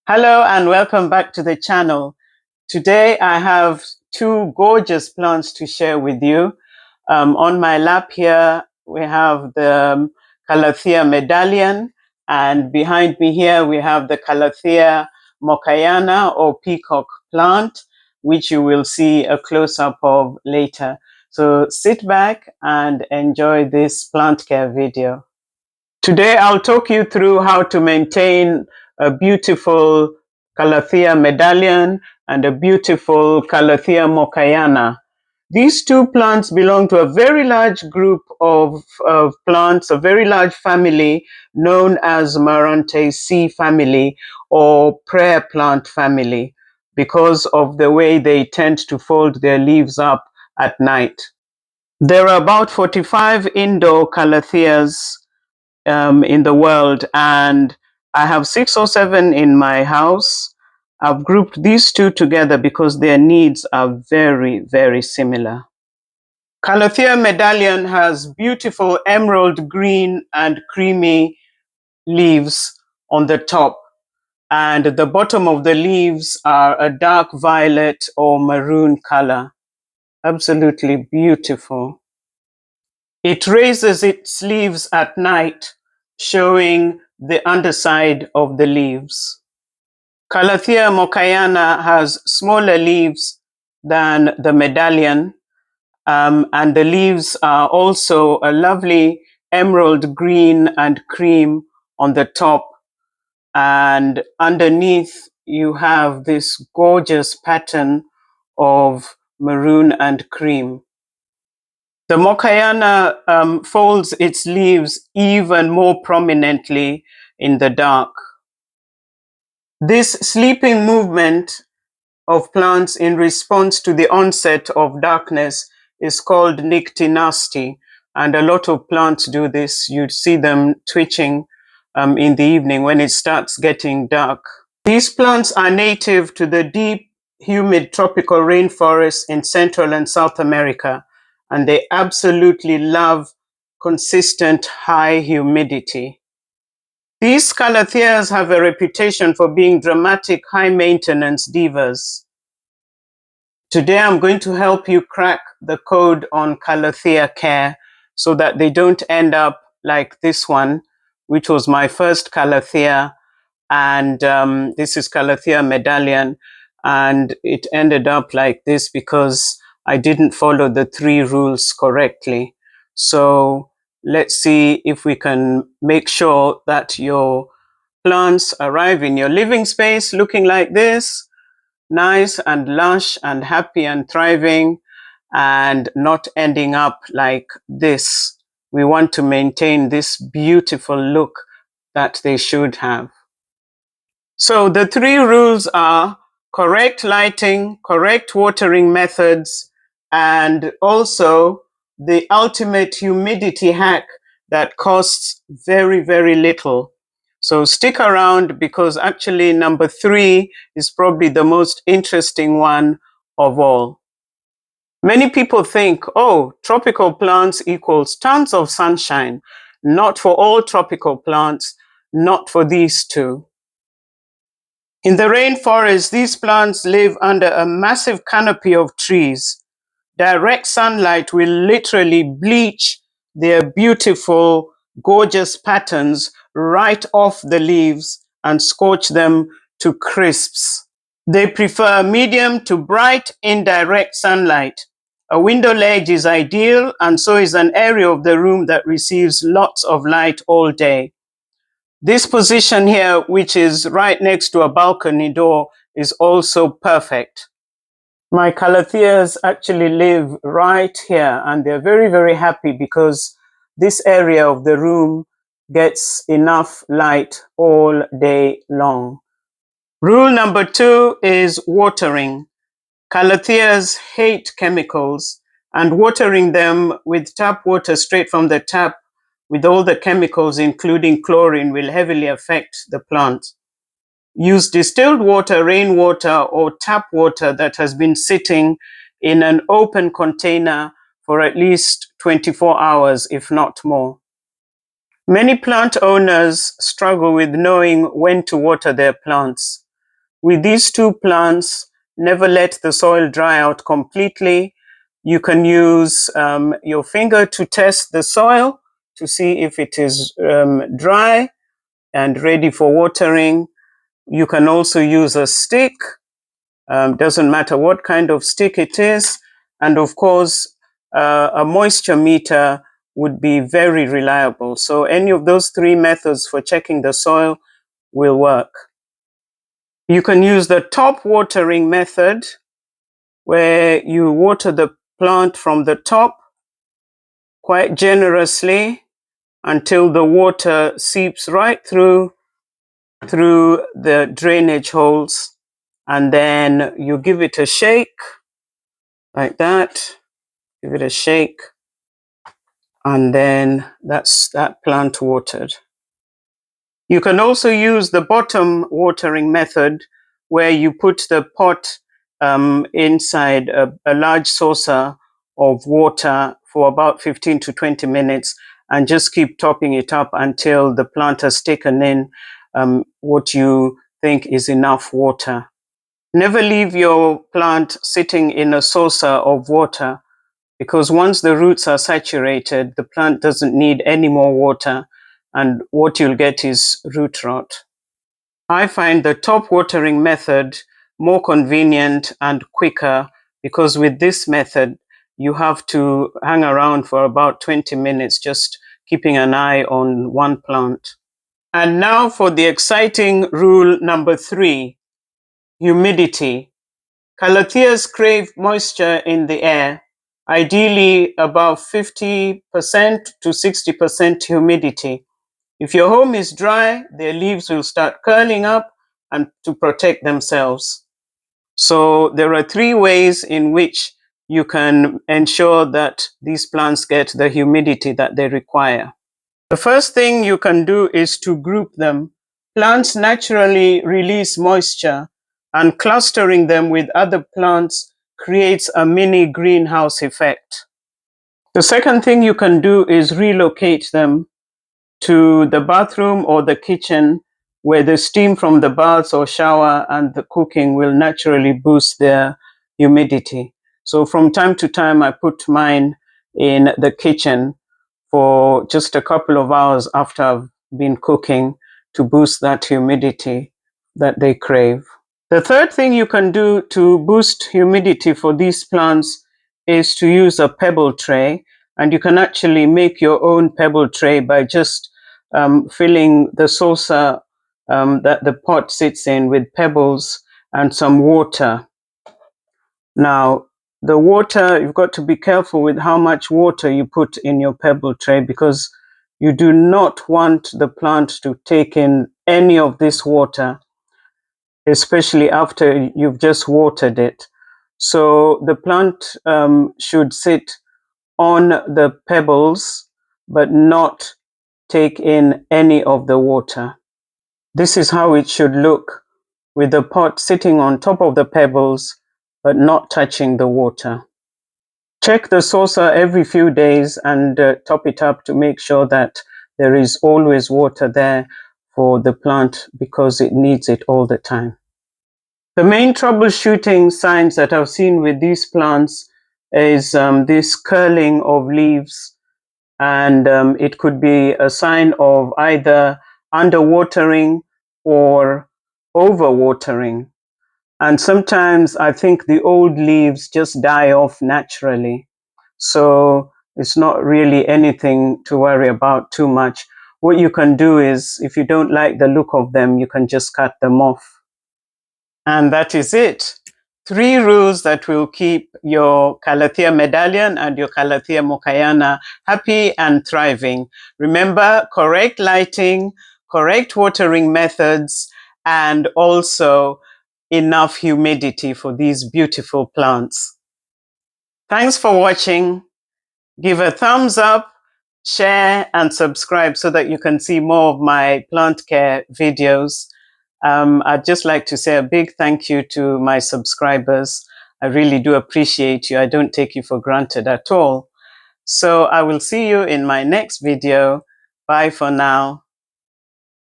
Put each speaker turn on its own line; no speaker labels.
Hello and welcome back to the channel. Today I have two gorgeous plants to share with you. On my lap here we have the Calathea Medallion, and behind me here we have the Calathea Mokayana or Peacock plant, which you will see a close-up of later. So sit back and enjoy this plant care video. Today, I'll talk you through how to maintain a beautiful Calathea medallion and a beautiful Calathea Mokayana. These two plants belong to a very large group of plants, a very large family known as Marantaceae family or prayer plant family because of the way they tend to fold their leaves up at night. There are about 45 indoor Calatheas in the world, and I have 6 or 7 in my house. I've grouped these two together because their needs are very, very similar. Calathea medallion has beautiful emerald green and creamy leaves on the top, and the bottom of the leaves are a dark violet or maroon color. Absolutely beautiful. It raises its leaves at night, showing the underside of the leaves. Calathea Mokayana has smaller leaves than the medallion, and the leaves are also a lovely emerald green and cream on the top, and underneath you have this gorgeous pattern of maroon and cream. The Mokayana folds its leaves even more prominently in the dark. This sleeping movement of plants in response to the onset of darkness is called nyctinasty, and a lot of plants do this. You'd see them twitching in the evening when it starts getting dark. These plants are native to the deep, humid tropical rainforests in Central and South America, and they absolutely love consistent high humidity. These Calatheas have a reputation for being dramatic, high-maintenance divas. Today I'm going to help you crack the code on Calathea care so that they don't end up like this one, which was my first Calathea, and this is Calathea medallion, and it ended up like this because I didn't follow the 3 rules correctly. So let's see if we can make sure that your plants arrive in your living space looking like this, nice and lush and happy and thriving, and not ending up like this. We want to maintain this beautiful look that they should have. So the 3 rules are correct lighting, correct watering methods, and also the ultimate humidity hack that costs very, very little. So stick around because actually number 3 is probably the most interesting one of all. Many people think, oh, tropical plants equals tons of sunshine. Not for all tropical plants, not for these two. In the rainforest, these plants live under a massive canopy of trees. Direct sunlight will literally bleach their beautiful, gorgeous patterns right off the leaves and scorch them to crisps. They prefer medium to bright, indirect sunlight. A window ledge is ideal, and so is an area of the room that receives lots of light all day. This position here, which is right next to a balcony door, is also perfect. My Calatheas actually live right here, and they're very, very happy because this area of the room gets enough light all day long. Rule number 2 is watering. Calatheas hate chemicals, and watering them with tap water straight from the tap with all the chemicals, including chlorine, will heavily affect the plant. Use distilled water, rainwater, or tap water that has been sitting in an open container for at least 24 hours, if not more. Many plant owners struggle with knowing when to water their plants. with these two plants, never let the soil dry out completely. You can use your finger to test the soil to see if it is dry and ready for watering. You can also use a stick. Doesn't matter what kind of stick it is. And of course, a moisture meter would be very reliable. So any of those three methods for checking the soil will work. You can use the top watering method, where you water the plant from the top quite generously until the water seeps right through the drainage holes, and then you give it a shake like that. Give it a shake, and then that's that plant watered. You can also use the bottom watering method, where you put the pot inside a large saucer of water for about 15 to 20 minutes and just keep topping it up until the plant has taken in what you think is enough water. Never leave your plant sitting in a saucer of water, because once the roots are saturated, the plant doesn't need any more water, and what you'll get is root rot. I find the top watering method more convenient and quicker, because with this method, you have to hang around for about 20 minutes, just keeping an eye on one plant. And now for the exciting rule number 3, humidity. Calatheas crave moisture in the air, ideally about 50% to 60% humidity. If your home is dry, their leaves will start curling up and to protect themselves. So there are 3 ways in which you can ensure that these plants get the humidity that they require. The first thing you can do is to group them. Plants naturally release moisture, and clustering them with other plants creates a mini greenhouse effect. The second thing you can do is relocate them to the bathroom or the kitchen, where the steam from the baths or shower and the cooking will naturally boost their humidity. So from time to time, I put mine in the kitchen for just a couple of hours after I've been cooking, to boost that humidity that they crave. The third thing you can do to boost humidity for these plants is to use a pebble tray. And you can actually make your own pebble tray by just filling the saucer that the pot sits in with pebbles and some water. Now, the water, you've got to be careful with how much water you put in your pebble tray, because you do not want the plant to take in any of this water, especially after you've just watered it. So the plant should sit on the pebbles, but not take in any of the water. This is how it should look, with the pot sitting on top of the pebbles, but not touching the water. Check the saucer every few days and top it up to make sure that there is always water there for the plant, because it needs it all the time. The main troubleshooting signs that I've seen with these plants is this curling of leaves, and it could be a sign of either underwatering or overwatering. And sometimes I think the old leaves just die off naturally. So it's not really anything to worry about too much. What you can do is, if you don't like the look of them, you can just cut them off. And that is it. 3 rules that will keep your Calathea Medallion and your Calathea Mokayana happy and thriving. Remember, correct lighting, correct watering methods, and also enough humidity for these beautiful plants. Thanks for watching. Give a thumbs up, share, and subscribe so that you can see more of my plant care videos. I'd just like to say a big thank you to my subscribers. I really do appreciate you. I don't take you for granted at all. So I will see you in my next video. Bye for now.